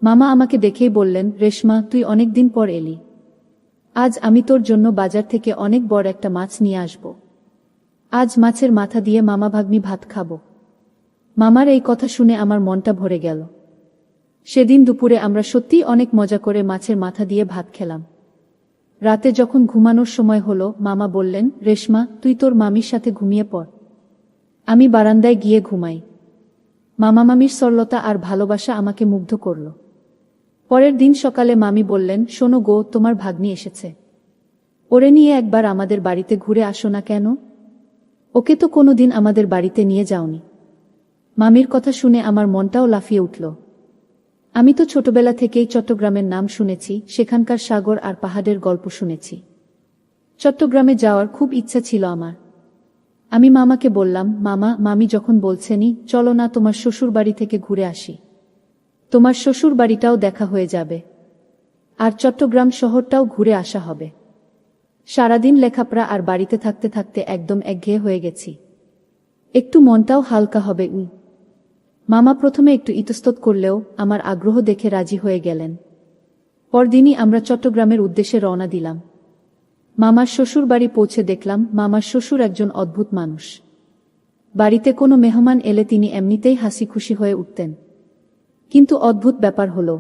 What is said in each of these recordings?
মামা আমাকে দেখেই বললেন, রেশমা, তুই অনেক দিন পর এলি। আজ আমি তোর জন্য বাজার থেকে অনেক বড় একটা মাছ নিয়ে আসব। আজ মাছের মাথা দিয়ে মামা ভাগ্নি ভাত খাবো। মামার এই কথা শুনে আমার মনটা ভরে গেল। সেদিন দুপুরে আমরা সত্যিই অনেক মজা করে মাছের মাথা দিয়ে ভাত খেলাম। রাতে যখন ঘুমানোর সময় হলো, মামা বললেন, রেশমা, তুই তোর মামির সাথে ঘুমিয়ে পড়। আমি বারান্দায় গিয়ে ঘুমাই। মামা মামির সরলতা আর ভালোবাসা আমাকে মুগ্ধ করল। পরের দিন সকালে মামি বললেন, শোনো গো, তোমার ভাগ্নি এসেছে। ওরে নিয়ে একবার আমাদের বাড়িতে ঘুরে আসো না কেন? ওকে তো কোনোদিন আমাদের বাড়িতে নিয়ে যাওনি। মামির কথা শুনে আমার মনটাও লাফিয়ে উঠল। আমি তো ছোটবেলা থেকেই চট্টগ্রামের নাম শুনেছি, সেখানকার সাগর আর পাহাড়ের গল্প শুনেছি। চট্টগ্রামে যাওয়ার খুব ইচ্ছা ছিল আমার। আমি মামাকে বললাম, মামা, মামি যখন বলছেনই, চলো না তোমার শ্বশুর বাড়ি থেকে ঘুরে আসি। তোমার শ্বশুর বাড়িটাও দেখা হয়ে যাবে, আর চট্টগ্রাম শহরটাও ঘুরে আসা হবে। সারাদিন লেখাপড়া আর বাড়িতে থাকতে থাকতে একদম একঘেয়ে হয়ে গেছি। একটু মনটাও হালকা হবে। মামা প্রথমে একটু ইতস্তত করলেও আমার আগ্রহ দেখে রাজি হয়ে গেলেন। পরদিনই আমরা চট্টগ্রামের উদ্দেশ্যে রওনা দিলাম। মামার শ্বশুর বাড়ি পৌঁছে দেখলাম, মামার শ্বশুর একজন অদ্ভুত মানুষ। বাড়িতে কোনো মেহমান এলে তিনি এমনিতেই হাসি খুশি হয়ে উঠতেন। কিন্তু অদ্ভুত ব্যাপার হলো,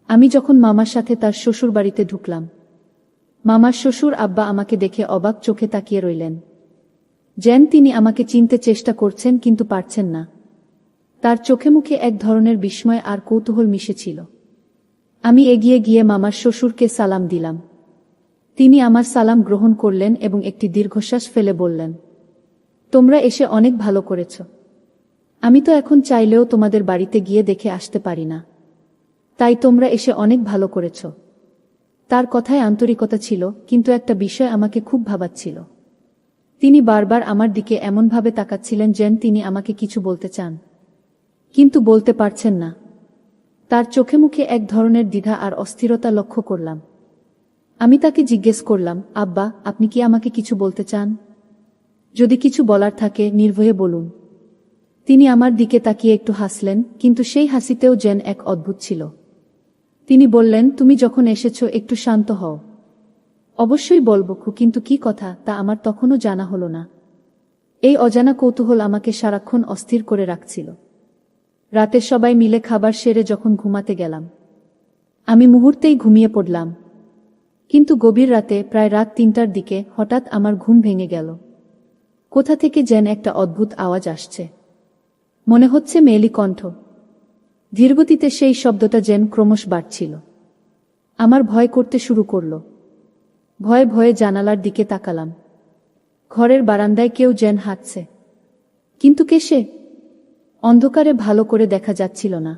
আমি যখন মামার সাথে তার শ্বশুর বাড়িতে ঢুকলাম, মামার শ্বশুর আব্বা আমাকে দেখে অবাক চোখে তাকিয়ে রইলেন। যেন তিনি আমাকে চিনতে চেষ্টা করছেন কিন্তু পারছেন না। তার চোখে মুখে এক ধরনের বিস্ময় আর কৌতূহল মিশেছিল। আমি এগিয়ে গিয়ে মামার শ্বশুরকে সালাম দিলাম। তিনি আমার সালাম গ্রহণ করলেন এবং একটি দীর্ঘশ্বাস ফেলে বললেন, তোমরা এসে অনেক ভালো করেছ। আমি তো এখন চাইলেও তোমাদের বাড়িতে গিয়ে দেখে আসতে পারি না, তাই তোমরা এসে অনেক ভালো করেছ। তার কথায় আন্তরিকতা ছিল, কিন্তু একটা বিষয় আমাকে খুব ভাবাচ্ছিল। তিনি বারবার আমার দিকে এমনভাবে তাকাচ্ছিলেন যেন তিনি আমাকে কিছু বলতে চান, কিন্তু বলতে পারছেন না। তার চোখে মুখে এক ধরনের দ্বিধা আর অস্থিরতা লক্ষ্য করলাম। আমি তাকে জিজ্ঞেস করলাম, আব্বা, আপনি কি আমাকে কিছু বলতে চান? যদি কিছু বলার থাকে নির্ভয়ে বলুন। তিনি আমার দিকে তাকিয়ে একটু হাসলেন, কিন্তু সেই হাসিতেও যেন এক অদ্ভুত ছিল। তিনি বললেন, তুমি যখন এসেছো একটু শান্ত হও। অবশ্যই বলবো, কিন্তু কি কথা তা আমার তখনও জানা হলো না। এই অজানা কৌতূহল আমাকে সারাক্ষণ অস্থির করে রাখছিল। রাতে সবাই মিলে খাবার সেরে যখন ঘুমাতে গেলাম, আমি মুহূর্তেই ঘুমিয়ে পড়লাম। কিন্তু গভীর রাতে, প্রায় রাত ৩টার দিকে, হঠাৎ আমার ঘুম ভেঙে গেল। কোথা থেকে যেন একটা অদ্ভুত আওয়াজ আসছে। মনে হচ্ছে মেয়েলি কণ্ঠ। ধীরগতিতে সেই শব্দটা যেন ক্রমশ বাড়ছিল। আমার ভয় করতে শুরু করল। ভয়ে ভয়ে জানালার দিকে তাকালাম। ঘরের বারান্দায় কেউ যেন হাঁটছে। কিন্তু কে সে? অন্ধকারে ভালো করে দেখা যাচ্ছিল না।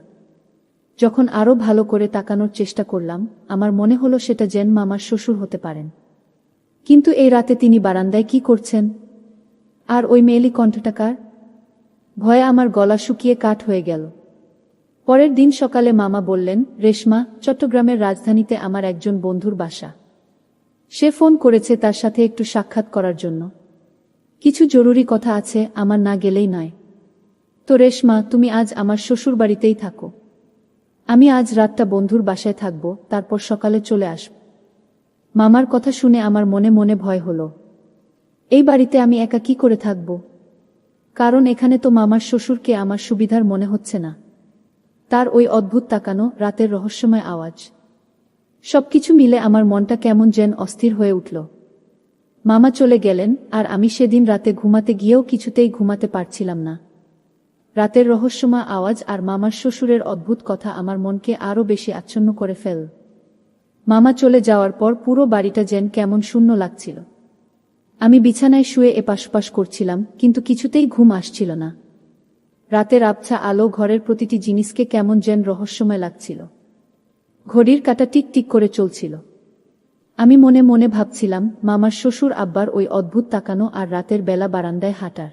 যখন আরো ভালো করে তাকানোর চেষ্টা করলাম, আমার মনে হলো সেটা যেন মামার শ্বশুর হতে পারেন। কিন্তু এই রাতে তিনি বারান্দায় কি করছেন? আর ওই মেয়েলি কণ্ঠটা কার? ভয়ে আমার গলা শুকিয়ে কাঠ হয়ে গেল। পরের দিন সকালে মামা বললেন, রেশমা, চট্টগ্রামের রাজধানীতে আমার একজন বন্ধুর বাসা। সে ফোন করেছে তার সাথে একটু সাক্ষাৎ করার জন্য। কিছু জরুরি কথা আছে, আমার না গেলেই নয়। তো রেশমা, তুমি আজ আমার শ্বশুর বাড়িতেই থাকো। আমি আজ রাতটা বন্ধুর বাসায় থাকব, তারপর সকালে চলে আসব। মামার কথা শুনে আমার মনে মনে ভয় হলো। এই বাড়িতে আমি একা কি করে থাকব? কারণ এখানে তো মামার শ্বশুরকে আমার সুবিধার মনে হচ্ছে না। তার ওই অদ্ভুত তাকানো, রাতের রহস্যময় আওয়াজ, সবকিছু মিলে আমার মনটা কেমন যেন অস্থির হয়ে উঠল। মামা চলে গেলেন, আর আমি সেদিন রাতে ঘুমাতে গিয়েও কিছুতেই ঘুমাতে পারছিলাম না। রাতের রহস্যময় আওয়াজ আর মামার শ্বশুরের অদ্ভুত কথা আমার মনকে আরও বেশি আচ্ছন্ন করে ফেল। মামা চলে যাওয়ার পর পুরো বাড়িটা যেন কেমন শূন্য লাগছিল। আমি বিছানায় শুয়ে এপাশ করছিলাম, কিন্তু কিছুতেই ঘুম আসছিল না। রাতের আবছা আলো ঘরের প্রতিটি জিনিসকে কেমন যেন রহস্যময় লাগছিল। ঘড়ির কাঁটা টিক টিক করে চলছিল। আমি মনে মনে ভাবছিলাম, মামার শ্বশুর আব্বার ওই অদ্ভুত তাকানো আর রাতের বেলা বারান্দায় হাঁটার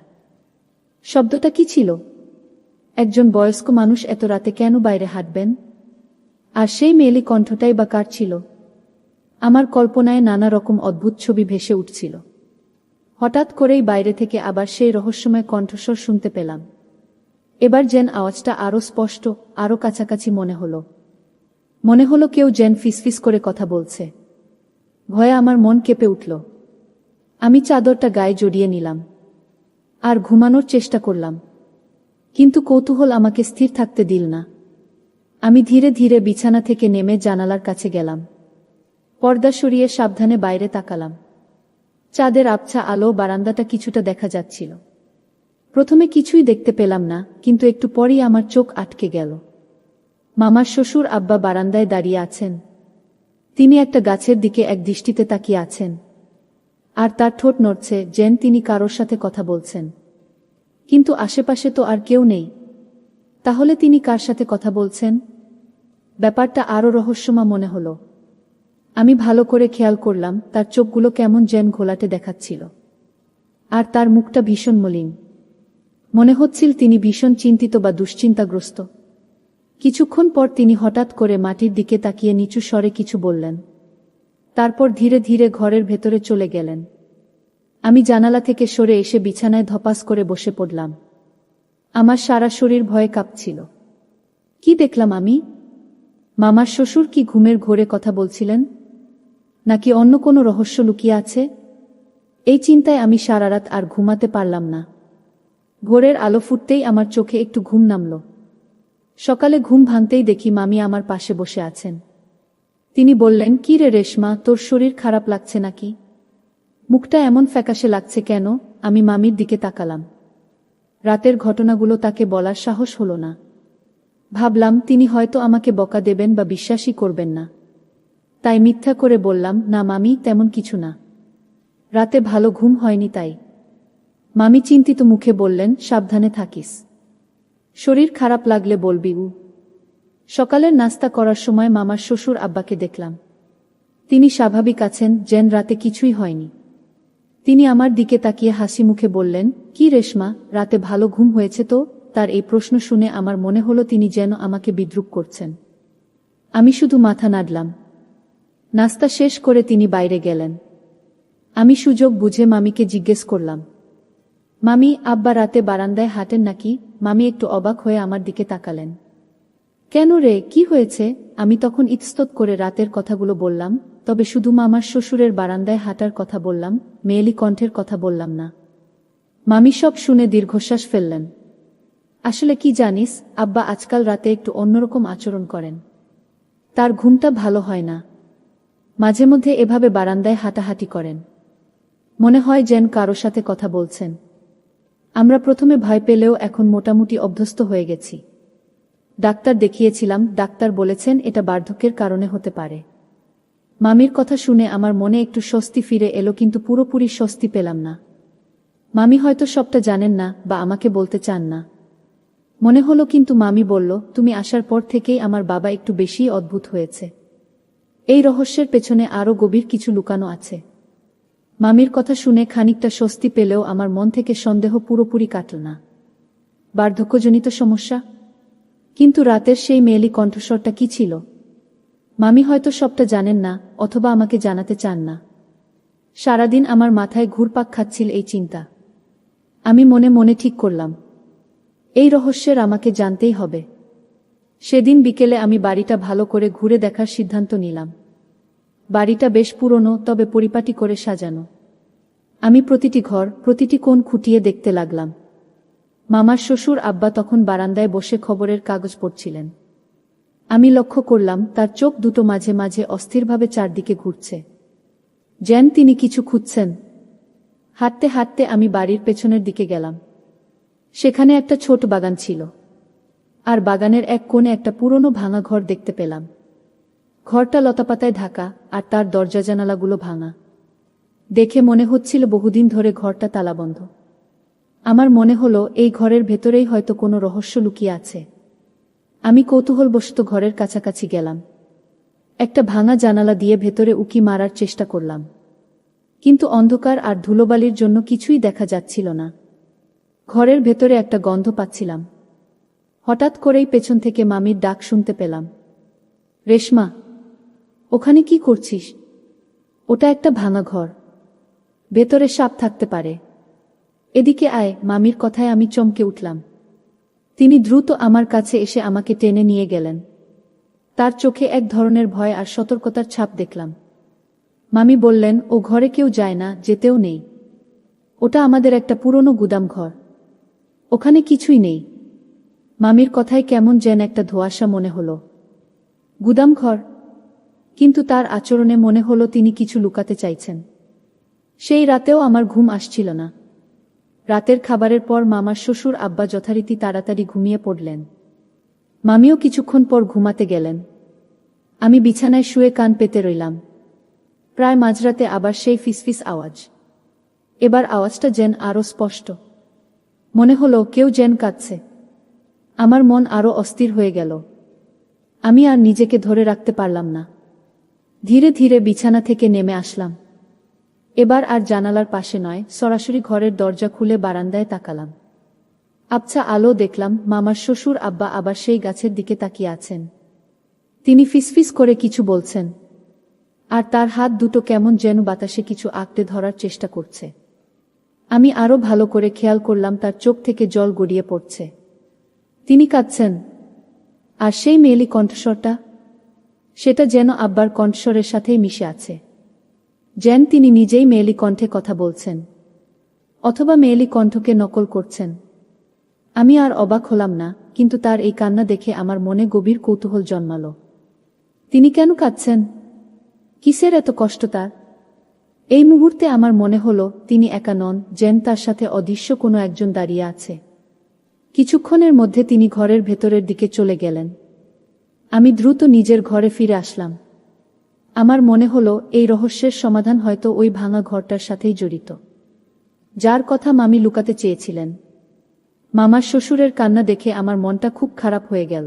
শব্দটা কি ছিল? একজন বয়স্ক মানুষ এত রাতে কেন বাইরে হাঁটবেন? আর সেই মেয়েলি কণ্ঠটাই বা কার ছিল? আমার কল্পনায় নানা রকম অদ্ভুত ছবি ভেসে উঠছিল। হঠাৎ করেই বাইরে থেকে আবার সেই রহস্যময় কণ্ঠস্বর শুনতে পেলাম। এবার যেন আওয়াজটা আরো স্পষ্ট, আরো কাছাকাছি মনে হলো। মনে হলো কেউ যেন ফিসফিস করে কথা বলছে। ভয়ে আমার মন কেঁপে উঠল। আমি চাদরটা গায়ে জড়িয়ে নিলাম আর ঘুমানোর চেষ্টা করলাম, কিন্তু কৌতূহল আমাকে স্থির থাকতে দিল না। আমি ধীরে ধীরে বিছানা থেকে নেমে জানালার কাছে গেলাম। পর্দা সরিয়ে সাবধানে বাইরে তাকালাম। চাঁদের আবছা আলো বারান্দাটা কিছুটা দেখা যাচ্ছিল। প্রথমে কিছুই দেখতে পেলাম না, কিন্তু একটু পরেই আমার চোখ আটকে গেল। মামার শ্বশুর আব্বা বারান্দায় দাঁড়িয়ে আছেন। তিনি একটা গাছের দিকে এক দৃষ্টিতে তাকিয়ে আছেন, আর তার ঠোঁট নড়ছে যেন তিনি কারোর সাথে কথা বলছেন। কিন্তু আশেপাশে তো আর কেউ নেই। তাহলে তিনি কার সাথে কথা বলছেন? ব্যাপারটা আরও রহস্যময় মনে হলো। আমি ভালো করে খেয়াল করলাম, তার চোখগুলো কেমন যেন ঘোলাটে দেখাচ্ছিল, আর তার মুখটা ভীষণ মলিন। মনে হচ্ছিল তিনি ভীষণ চিন্তিত বা দুশ্চিন্তাগ্রস্ত। কিছুক্ষণ পর তিনি হঠাৎ করে মাটির দিকে তাকিয়ে নিচু স্বরে কিছু বললেন। তারপর ধীরে ধীরে ঘরের ভেতরে চলে গেলেন। আমি জানালা থেকে সরে এসে বিছানায় ধপাস করে বসে পড়লাম। আমার সারা শরীর ভয়ে কাঁপছিল। কি দেখলাম আমি? মামার শ্বশুর কি ঘুমের ঘোরে কথা বলছিলেন, নাকি অন্য কোনো রহস্য লুকিয়ে আছে? এই চিন্তায় আমি সারা রাত আর ঘুমাতে পারলাম না। ভোরের আলো ফুটতেই আমার চোখে একটু ঘুম নামল। সকালে ঘুম ভাঙতেই দেখি মামি আমার পাশে বসে আছেন। তিনি বললেন, কি রে রেশমা, তোর শরীর খারাপ লাগছে নাকি? মুখটা এমন ফ্যাকাশে লাগছে কেন? আমি মামির দিকে তাকালাম। রাতের ঘটনাগুলো তাকে বলার সাহস হলো না। ভাবলাম তিনি হয়তো আমাকে বকা দেবেন বা বিশ্বাসই করবেন না। তাই মিথ্যা করে বললাম, না মামি, তেমন কিছু না। রাতে ভালো ঘুম হয়নি তাই। মামি চিন্তিত মুখে বললেন, সাবধানে থাকিস। শরীর খারাপ লাগলে বলবি। সকালের নাস্তা করার সময় মামার শ্বশুর আব্বাকে দেখলাম। তিনি স্বাভাবিক আছেন, যেন রাতে কিছুই হয়নি। তিনি আমার দিকে তাকিয়ে হাসি মুখে বললেন, কি রেশমা, রাতে ভালো ঘুম হয়েছে তো? তার এই প্রশ্ন শুনে আমার মনে হলো তিনি যেন আমাকে বিদ্রূপ করছেন। আমি শুধু মাথা নাড়লাম। নাস্তা শেষ করে তিনি বাইরে গেলেন। আমি সুযোগ বুঝে মামিকে জিজ্ঞেস করলাম, মামি, আব্বা রাতে বারান্দায় হাঁটেন নাকি? মামি একটু অবাক হয়ে আমার দিকে তাকালেন। কেন রে, কি হয়েছে? আমি তখন ইতস্তত করে রাতের কথাগুলো বললাম, তবে শুধু মামার শ্বশুরের বারান্দায় হাঁটার কথা বললাম, মেয়েলি কণ্ঠের কথা বললাম না। মামি সব শুনে দীর্ঘশ্বাস ফেললেন। আসলে কি জানিস, আব্বা আজকাল রাতে একটু অন্যরকম আচরণ করেন। তার ঘুমটা ভালো হয় না। মাঝে মধ্যে এভাবে বারান্দায় হাঁটাহাঁটি করেন। মনে হয় যেন কারো সাথে কথা বলছেন। আমরা প্রথমে ভয় পেলেও এখন মোটামুটি অভ্যস্ত হয়ে গেছি। ডাক্তার দেখিয়েছিলাম, ডাক্তার বলেছেন এটা বার্ধক্যের কারণে হতে পারে। মামির কথা শুনে আমার মনে একটু স্বস্তি ফিরে এলো, কিন্তু পুরোপুরি স্বস্তি পেলাম না। মামি হয়তো সবটা জানেন না বা আমাকে বলতে চান না। মনে হলো, কিন্তু মামি বলল, তুমি আসার পর থেকেই আমার বাবা একটু বেশিই অদ্ভুত হয়েছে। এই রহস্যের পেছনে আরও গভীর কিছু লুকানো আছে। মামির কথা শুনে খানিকটা স্বস্তি পেলেও আমার মন থেকে সন্দেহ পুরোপুরি কাটল না। বার্ধক্যজনিত সমস্যা? কিন্তু রাতের সেই মেয়েলি কণ্ঠস্বরটা কি ছিল? মামি হয়তো সবটা জানেন না, অথবা আমাকে জানাতে চান না। সারাদিন আমার মাথায় ঘুরপাক খাচ্ছিল এই চিন্তা। আমি মনে মনে ঠিক করলাম, এই রহস্যের আমাকে জানতেই হবে। সেদিন বিকেলে আমি বাড়িটা ভালো করে ঘুরে দেখার সিদ্ধান্ত নিলাম। বাড়িটা বেশ পুরনো, তবে পরিপাটি করে সাজানো। আমি প্রতিটি ঘর, প্রতিটি কোণ খুঁটিয়ে দেখতে লাগলাম। মামার শ্বশুর আব্বা তখন বারান্দায় বসে খবরের কাগজ পড়ছিলেন। আমি লক্ষ্য করলাম তার চোখ দুটো মাঝে মাঝে অস্থিরভাবে চারদিকে ঘুরছে, যেন তিনি কিছু খুঁজছেন। হাঁটতে হাঁটতে আমি বাড়ির পেছনের দিকে গেলাম। সেখানে একটা ছোট বাগান ছিল, আর বাগানের এক কোণে একটা পুরনো ভাঙা ঘর দেখতে পেলাম। ঘরটা লতাপাতায় ঢাকা, আর তার দরজা জানালাগুলো ভাঙা। দেখে মনে হচ্ছিল বহুদিন ধরে ঘরটা তালাবন্ধ। আমার মনে হলো এই ঘরের ভেতরেই হয়তো কোনো রহস্য লুকিয়ে আছে। আমি কৌতূহলবশত ঘরের কাছাকাছি গেলাম। একটা ভাঙা জানালা দিয়ে ভেতরে উকি মারার চেষ্টা করলাম, কিন্তু অন্ধকার আর ধুলোবালির জন্য কিছুই দেখা যাচ্ছিল না। ঘরের ভেতরে একটা গন্ধ পাচ্ছিলাম। হঠাৎ করেই পেছন থেকে মামির ডাক শুনতে পেলাম, রেশমা, ওখানে কি করছিস? ওটা একটা ভাঙা ঘর, ভেতরে সাপ থাকতে পারে। এদিকে আয়। মামির কথায় আমি চমকে উঠলাম। তিনি দ্রুত আমার কাছে এসে আমাকে টেনে নিয়ে গেলেন। তার চোখে এক ধরনের ভয় আর সতর্কতার ছাপ দেখলাম। মামি বললেন, ও ঘরে কেউ যায় না, যেতেও নেই। ওটা আমাদের একটা পুরনো গুদাম ঘর, ওখানে কিছুই নেই। মামির কথায় কেমন যেন একটা ধোঁয়াশা মনে হলো। গুদাম ঘর? কিন্তু তার আচরণে মনে হলো তিনি কিছু লুকাতে চাইছেন। সেই রাতেও আমার ঘুম আসছিল না। রাতের খাবারের পর মামার শ্বশুর আব্বা যথারীতি তাড়াতাড়ি ঘুমিয়ে পড়লেন। মামিও কিছুক্ষণ পর ঘুমাতে গেলেন। আমি বিছানায় শুয়ে কান পেতে রইলাম। প্রায় মাঝরাতে আবার সেই ফিসফিস আওয়াজ। এবার আওয়াজটা যেন আরও স্পষ্ট। মনে হলো কেউ যেন কাঁদছে। আমার মন আরও অস্থির হয়ে গেল। আমি আর নিজেকে ধরে রাখতে পারলাম না। ধীরে ধীরে বিছানা থেকে নেমে আসলাম। এবার আর জানালার পাশে নয়, সরাসরি ঘরের দরজা খুলে বারান্দায় তাকালাম। আবছা আলো দেখলাম, মামার শ্বশুর আব্বা আবার সেই গাছের দিকে তাকিয়ে আছেন। তিনি ফিসফিস করে কিছু বলছেন, আর তার হাত দুটো কেমন যেন বাতাসে কিছু আঁকড়ে ধরার চেষ্টা করছে। আমি আরও ভালো করে খেয়াল করলাম, তার চোখ থেকে জল গড়িয়ে পড়ছে। তিনি কাঁদছেন। আর সেই মেয়েলি কণ্ঠস্বরটা, সেটা যেন আব্বার কণ্ঠস্বরের সাথেই মিশে আছে। যেন তিনি নিজেই মেয়েলি কণ্ঠে কথা বলছেন, অথবা মেয়েলি কণ্ঠকে নকল করছেন। আমি আর অবাক হলাম না, কিন্তু তার এই কান্না দেখে আমার মনে গভীর কৌতূহল জন্মালো। তিনি কেন কাঁদছেন? কিসের এত কষ্ট তার? এই মুহূর্তে আমার মনে হলো তিনি একা নন, যেন তার সাথে অদৃশ্য কোনো একজন দাঁড়িয়ে আছে। কিছুক্ষণের মধ্যে তিনি ঘরের ভেতরের দিকে চলে গেলেন। আমি দ্রুত নিজের ঘরে ফিরে আসলাম। আমার মনে হলো এই রহস্যের সমাধান হয়তো ওই ভাঙা ঘরটার সাথেই জড়িত, যার কথা মামি লুকাতে চেয়েছিলেন। মামার শ্বশুরের কান্না দেখে আমার মনটা খুব খারাপ হয়ে গেল।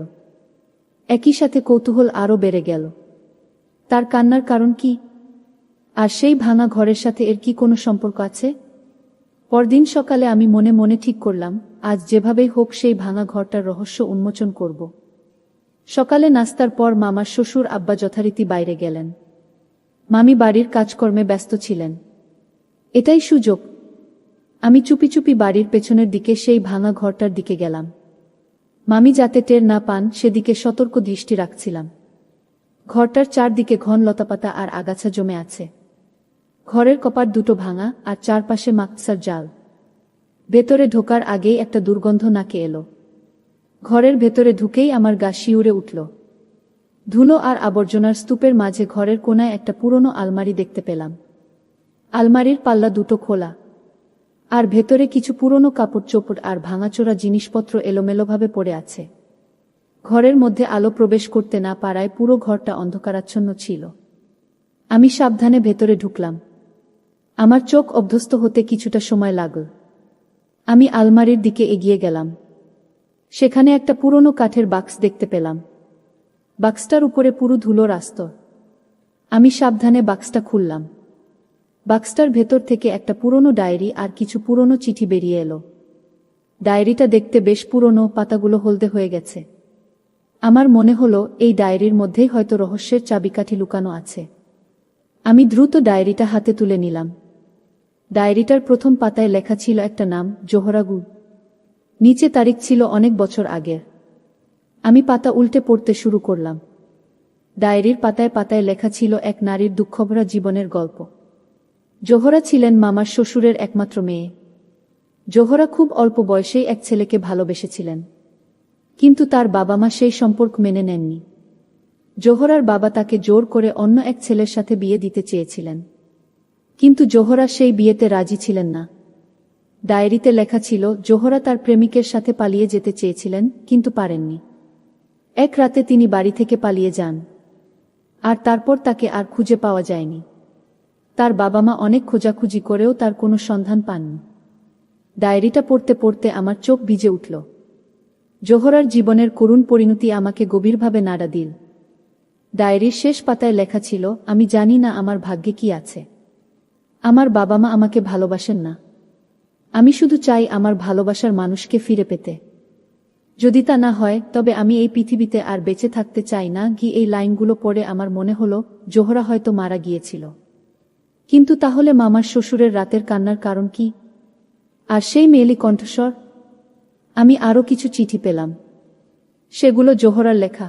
একই সাথে কৌতূহল আরও বেড়ে গেল। তার কান্নার কারণ কি? আর সেই ভাঙা ঘরের সাথে এর কি কোনো সম্পর্ক আছে? পরদিন সকালে আমি মনে মনে ঠিক করলাম, আজ যেভাবেই হোক সেই ভাঙা ঘরটার রহস্য উন্মোচন করব। সকালে নাস্তার পর মামার শ্বশুর আব্বা যথারীতি বাইরে গেলেন। মামি বাড়ির কাজকর্মে ব্যস্ত ছিলেন। এটাই সুযোগ। আমি চুপি চুপি বাড়ির পেছনের দিকে সেই ভাঙা ঘরটার দিকে গেলাম। মামি যাতে টের না পান সেদিকে সতর্ক দৃষ্টি রাখছিলাম। ঘরটার চারদিকে ঘন লতাপাতা আর আগাছা জমে আছে। ঘরের কপাট দুটো ভাঙা, আর চারপাশে মাকসার জাল। ভেতরে ঢোকার আগেই একটা দুর্গন্ধ নাকে এলো। ঘরের ভেতরে ঢুকেই আমার গা শিউরে উঠল। ধুলো আর আবর্জনার স্তূপের মাঝে ঘরের কোনায় একটা পুরনো আলমারি দেখতে পেলাম। আলমারির পাল্লা দুটো খোলা, আর ভেতরে কিছু পুরনো কাপড় চোপড় আর ভাঙাচোরা জিনিসপত্র এলোমেলোভাবে পড়ে আছে। ঘরের মধ্যে আলো প্রবেশ করতে না পারায় পুরো ঘরটা অন্ধকারাচ্ছন্ন ছিল। আমি সাবধানে ভেতরে ঢুকলাম। আমার চোখ অভ্যস্ত হতে কিছুটা সময় লাগল। আমি আলমারির দিকে এগিয়ে গেলাম। সেখানে একটা পুরনো কাঠের বাক্স দেখতে পেলাম। বাক্সটার উপরে পুরো ধুলোর আস্তর। আমি সাবধানে বাক্সটা খুললাম। বাক্সটার ভেতর থেকে একটা পুরনো ডায়েরি আর কিছু পুরনো চিঠি বেরিয়ে এলো। ডায়েরিটা দেখতে বেশ পুরনো, পাতাগুলো হলদে হয়ে গেছে। আমার মনে হলো এই ডায়েরির মধ্যেই হয়তো রহস্যের চাবিকাঠি লুকানো আছে। আমি দ্রুত ডায়েরিটা হাতে তুলে নিলাম। ডায়েরিটার প্রথম পাতায় লেখা ছিল একটা নাম, জোহরা গুল। নিচে তারিখ ছিল অনেক বছর আগের। আমি পাতা উল্টে পড়তে শুরু করলাম। ডায়েরির পাতায় পাতায় লেখা ছিল এক নারীর দুঃখভরা জীবনের গল্প। জোহরা ছিলেন মামার শ্বশুরের একমাত্র মেয়ে। জোহরা খুব অল্প বয়সেই এক ছেলেকে ভালোবেসেছিলেন, কিন্তু তার বাবা মা সেই সম্পর্ক মেনে নেননি। জোহরার বাবা তাকে জোর করে অন্য এক ছেলের সাথে বিয়ে দিতে চেয়েছিলেন, কিন্তু জোহরা সেই বিয়েতে রাজি ছিলেন না। ডায়েরিতে লেখা ছিল জোহরা তার প্রেমিকের সাথে পালিয়ে যেতে চেয়েছিলেন, কিন্তু পারেননি। এক রাতে তিনি বাড়ি থেকে পালিয়ে যান, আর তারপর তাকে আর খুঁজে পাওয়া যায়নি। তার বাবা মা অনেক খোঁজাখুঁজি করেও তার কোনো সন্ধান পাননি। ডায়েরিটা পড়তে পড়তে আমার চোখ ভিজে উঠল। জোহরার জীবনের করুণ পরিণতি আমাকে গভীরভাবে নাড়া দিল। ডায়েরির শেষ পাতায় লেখা ছিল, আমি জানি না আমার ভাগ্যে কি আছে। আমার বাবা মা আমাকে ভালোবাসেন না। আমি শুধু চাই আমার ভালোবাসার মানুষকে ফিরে পেতে। যদি তা না হয় তবে আমি এই পৃথিবীতে আর বেঁচে থাকতে চাই না। এই লাইনগুলো পড়ে আমার মনে হলো জোহরা হয়তো মারা গিয়েছিল। কিন্তু তাহলে মামার শ্বশুরের রাতের কান্নার কারণ কি? আর সেই মেয়েলি কণ্ঠস্বর? আমি আরও কিছু চিঠি পেলাম। সেগুলো জোহরার লেখা।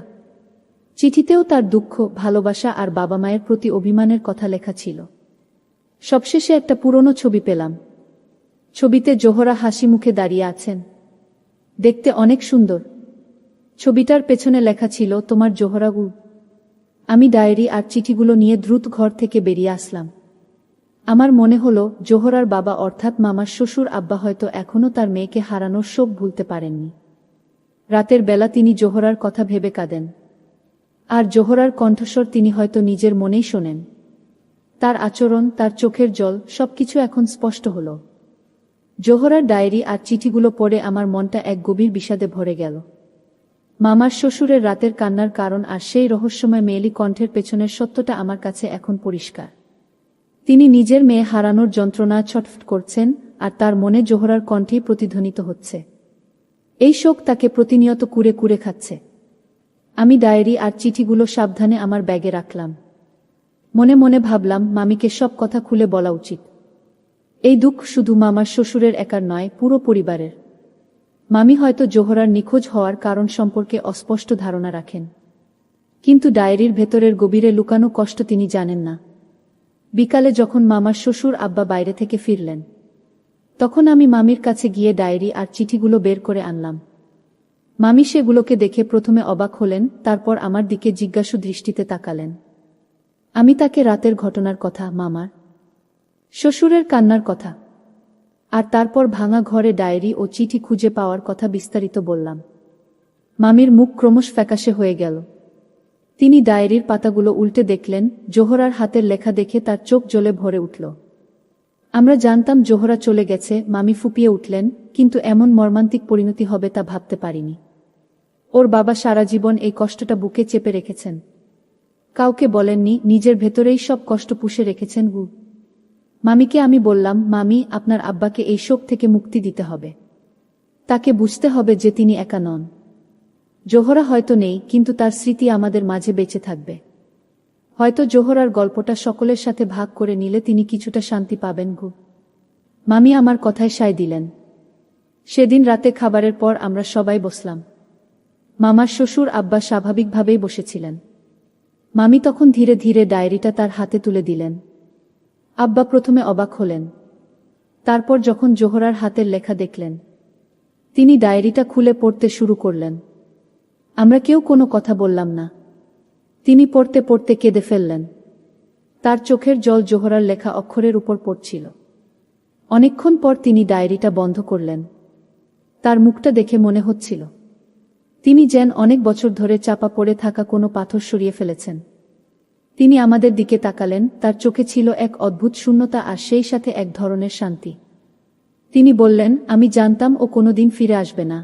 চিঠিতেও তার দুঃখ, ভালোবাসা আর বাবা মায়ের প্রতি অভিমানের কথা লেখা ছিল। সবশেষে একটা পুরনো ছবি পেলাম। ছবিতে জোহরা হাসি মুখে দাঁড়িয়ে আছেন, দেখতে অনেক সুন্দর। ছবিটার পেছনে লেখা ছিল, তোমার জোহরা গু। আমি ডায়েরি আর চিঠিগুলো নিয়ে দ্রুত ঘর থেকে বেরিয়ে আসলাম। আমার মনে হলো, জোহরার বাবা অর্থাৎ মামার শ্বশুর আব্বা হয়তো এখনও তার মেয়েকে হারানোর শোক ভুলতে পারেননি। রাতের বেলা তিনি জোহরার কথা ভেবে কাঁদেন। আর জোহরার কণ্ঠস্বর তিনি হয়তো নিজের মনেই শোনেন। তার আচরণ, তার চোখের জল, সবকিছু এখন স্পষ্ট হল। জোহরার ডায়েরি আর চিঠিগুলো পড়ে আমার মনটা এক গভীর বিষাদে ভরে গেল। মামার শ্বশুরের রাতের কান্নার কারণ আর সেই রহস্যময় মেয়েলি কণ্ঠের পেছনের সত্যটা আমার কাছে এখন পরিষ্কার। তিনি নিজের মেয়ে হারানোর যন্ত্রণা ছটফট করছেন, আর তার মনে জোহরার কণ্ঠেই প্রতিধ্বনিত হচ্ছে। এই শোক তাকে প্রতিনিয়ত কুরে কুরে খাচ্ছে। আমি ডায়েরি আর চিঠিগুলো সাবধানে আমার ব্যাগে রাখলাম। মনে মনে ভাবলাম, মামিকে সব কথা খুলে বলা উচিত। এই দুঃখ শুধু মামার শ্বশুরের একার নয়, পুরো পরিবারের। মামি হয়তো জোহরার নিখোঁজ হওয়ার কারণ সম্পর্কে অস্পষ্ট ধারণা রাখেন, কিন্তু ডায়েরির ভেতরের গভীরে লুকানো কষ্ট তিনি জানেন না। বিকালে যখন মামার শ্বশুর আব্বা বাইরে থেকে ফিরলেন, তখন আমি মামির কাছে গিয়ে ডায়েরি আর চিঠিগুলো বের করে আনলাম। মামি সেগুলোকে দেখে প্রথমে অবাক হলেন, তারপর আমার দিকে জিজ্ঞাসু দৃষ্টিতে তাকালেন। আমি তাকে রাতের ঘটনার কথা, মামার শ্বশুরের কান্নার কথা, আর তারপর ভাঙা ঘরে ডায়েরি ও চিঠি খুঁজে পাওয়ার কথা বিস্তারিত বললাম। মামির মুখ ক্রমশ ফ্যাকাশে হয়ে গেল। তিনি ডায়েরির পাতাগুলো উল্টে দেখলেন। জোহরার হাতের লেখা দেখে তার চোখ জ্বলে ভরে উঠল। আমরা জানতাম জোহরা চলে গেছে, মামি ফুপিয়ে উঠলেন, কিন্তু এমন মর্মান্তিক পরিণতি হবে তা ভাবতে পারিনি। ওর বাবা সারা জীবন এই কষ্টটা বুকে চেপে রেখেছেন, কাউকে বলেননি, নিজের ভেতরেই সব কষ্ট পুষে রেখেছেন। মামিকে আমি বললাম, মামি, আপনার আব্বাকে এই শোক থেকে মুক্তি দিতে হবে। তাকে বুঝতে হবে যে তিনি একা নন। জোহরা হয়তো নেই, কিন্তু তার স্মৃতি আমাদের মাঝে বেঁচে থাকবে। হয়তো জোহরার গল্পটা সকলের সাথে ভাগ করে নিলে তিনি কিছুটা শান্তি পাবেন। মামি আমার কথায় সায় দিলেন। সেদিন রাতে খাবারের পর আমরা সবাই বসলাম। মামার শ্বশুর আব্বা স্বাভাবিকভাবেই বসেছিলেন। মামি তখন ধীরে ধীরে ডায়েরিটা তার হাতে তুলে দিলেন। আব্বা প্রথমে অবাক হলেন, তারপর যখন জোহরার হাতের লেখা দেখলেন, তিনি ডায়েরিটা খুলে পড়তে শুরু করলেন। আমরা কেউ কোনো কথা বললাম না। তিনি পড়তে পড়তে কেঁদে ফেললেন। তার চোখের জল জোহরার লেখা অক্ষরের উপর পড়ছিল। অনেকক্ষণ পর তিনি ডায়েরিটা বন্ধ করলেন। তার মুখটা দেখে মনে হচ্ছিল তিনি যেন অনেক বছর ধরে চাপা পড়ে থাকা কোনো পাথর সরিয়ে ফেলেছেন। তিনি আমাদের দিকে তাকালেন, তার চোখে ছিল এক অদ্ভুত শূন্যতা আর সেই সাথে এক ধরনের শান্তি। তিনি বললেন, আমি জানতাম ও কোনোদিন ফিরে আসবে না,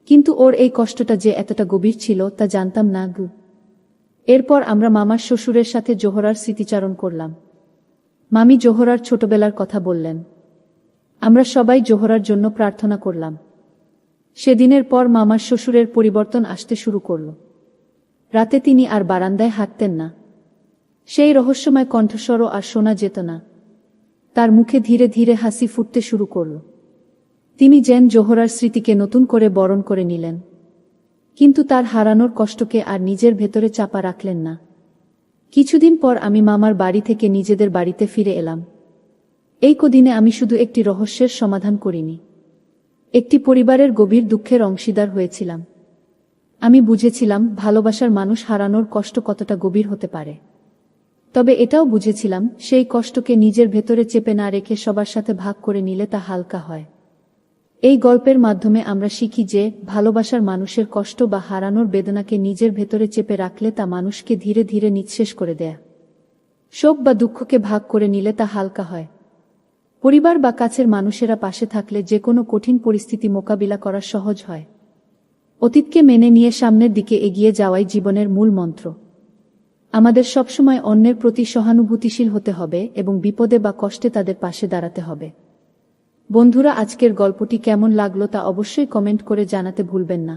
কিন্তু ওর এই কষ্টটা যে এতটা গভীর ছিল তা জানতাম না। এরপর আমরা মামার শ্বশুরের সাথে জোহরার স্মৃতিচারণ করলাম। মামি জোহরার ছোটবেলার কথা বললেন। আমরা সবাই জোহরার জন্য প্রার্থনা করলাম। সেদিনের পর মামার শ্বশুরের পরিবর্তন আসতে শুরু করল। রাতে তিনি আর বারান্দায় হাঁটতেন না। সেই রহস্যময় কণ্ঠস্বরও আর শোনা যেত না। তার মুখে ধীরে ধীরে হাসি ফুটতে শুরু করল। তিনি যেন জোহরার স্মৃতিকে নতুন করে বরণ করে নিলেন, কিন্তু তার হারানোর কষ্টকে আর নিজের ভেতরে চাপা রাখলেন না। কিছুদিন পর আমি মামার বাড়ি থেকে নিজেদের বাড়িতে ফিরে এলাম। এই কদিনে আমি শুধু একটি রহস্যের সমাধান করিনি, একটি পরিবারের গভীর দুঃখের অংশীদার হয়েছিলাম। আমি বুঝেছিলাম ভালোবাসার মানুষ হারানোর কষ্ট কতটা গভীর হতে পারে। তবে এটাও বুঝেছিলাম সেই কষ্টকে নিজের ভেতরে চেপে না রেখে সবার সাথে ভাগ করে নিলে তা হালকা হয়। এই গল্পের মাধ্যমে আমরা শিখি যে ভালোবাসার মানুষের কষ্ট বা হারানোর বেদনাকে নিজের ভেতরে চেপে রাখলে তা মানুষকে ধীরে ধীরে নিঃশেষ করে দেয়। শোক বা দুঃখকে ভাগ করে নিলে তা হালকা হয়। পরিবার বা কাছের মানুষেরা পাশে থাকলে যে কোনো কঠিন পরিস্থিতি মোকাবিলা করা সহজ হয়। অতীতকে মেনে নিয়ে সামনের দিকে এগিয়ে যাওয়াই জীবনের মূল মন্ত্র। আমাদের সবসময় অন্যের প্রতি সহানুভূতিশীল হতে হবে এবং বিপদে বা কষ্টে তাদের পাশে দাঁড়াতে হবে। বন্ধুরা, আজকের গল্পটি কেমন লাগলো তা অবশ্যই কমেন্ট করে জানাতে ভুলবেন না।